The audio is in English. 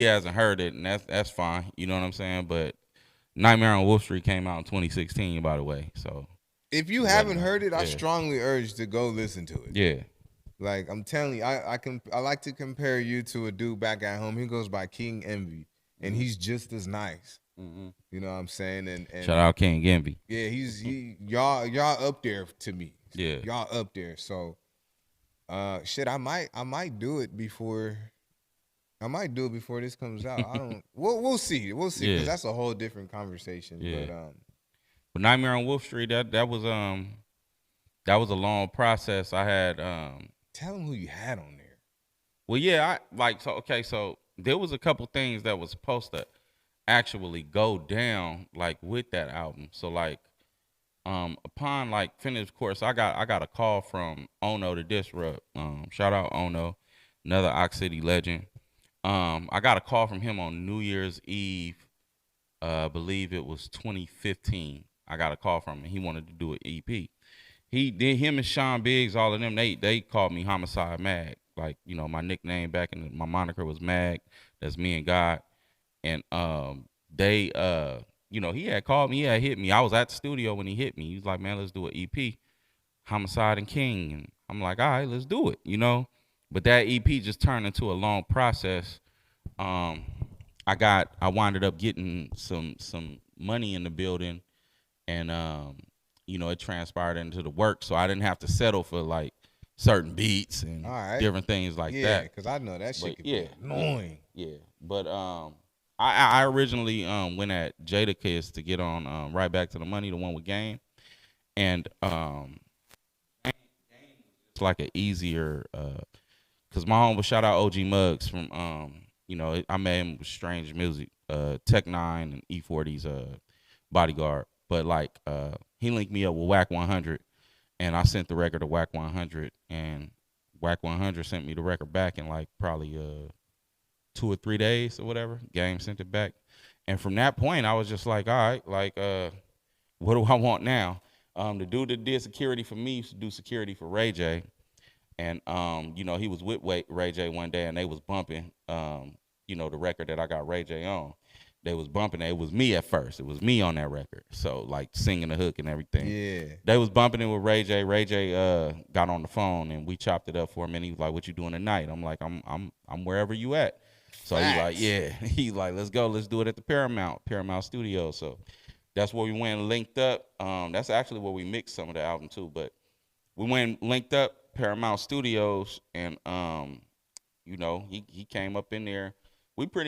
he hasn't heard it, and that's fine. You know what I'm saying? But Nightmare on Wolf Street came out in 2016, by the way. So If you just letting haven't you know. heard it, I Yeah, strongly urge to go listen to it. yeah, Like I'm telling you, I like to compare you to a dude back at home. He goes by King Envy, and mm-hmm. he's just as nice. Mm-hmm. You know what I'm saying? And Shout out King Envy. yeah, he y'all up there to me. Yeah. Y'all up there. So shit, I might do it before this comes out. I don't. We'll see. We'll see because Yeah, that's a whole different conversation. yeah. But But Nightmare on Wolf Street, that was a long process. I had tell him who you had on there. well, yeah, I like so okay, so there was a couple things that was supposed to actually go down like with that album. So like upon like finish course, I got a call from Ono the Disrupt. Shout out Ono, another Ox City legend. I got a call from him on New Year's Eve. I believe it was 2015. I got a call from him. He wanted to do an EP. He did him and Sean Biggs, all of them. They called me Homicide Mag. Like my nickname back in my moniker was Mag. That's me and God. And they he had called me. He had hit me. I was at the studio when he hit me. He was like, man, let's do an EP, Homicide and King. And I'm like, all right, let's do it. But that EP just turned into a long process. Um, I winded up getting some money in the building, and it transpired into the work, so I didn't have to settle for like certain beats and All right. different things like Yeah, that. because I know that shit But could yeah, be annoying. yeah. But I originally went at Jadakiss to get on Right Back to the Money, the one with Game, and it's like an easier because my home was shout out OG Muggs from I met him with Strange Music, Tech Nine and E40's bodyguard, but like he linked me up with Whack 100, and I sent the record to Whack 100, and Whack 100 sent me the record back in like probably 2 or 3 days or whatever. Game sent it back, and from that point I was just like, all right, like what do I want now? The dude that did security for me used to do security for Ray J, and he was with Ray J one day, and they was bumping the record that I got Ray J on. They was bumping it. It was me at first. It was me on that record. So like singing the hook and everything. Yeah. They was bumping it with Ray J. Ray J got on the phone and we chopped it up for a minute. He was like, "What you doing tonight?" I'm like, I'm wherever you at." So he like, yeah. He's like, "Let's go. Let's do it at the Paramount Studios." So that's where we went and linked up. That's actually where we mixed some of the album too. But we went and linked up Paramount Studios, and he came up in there. We pretty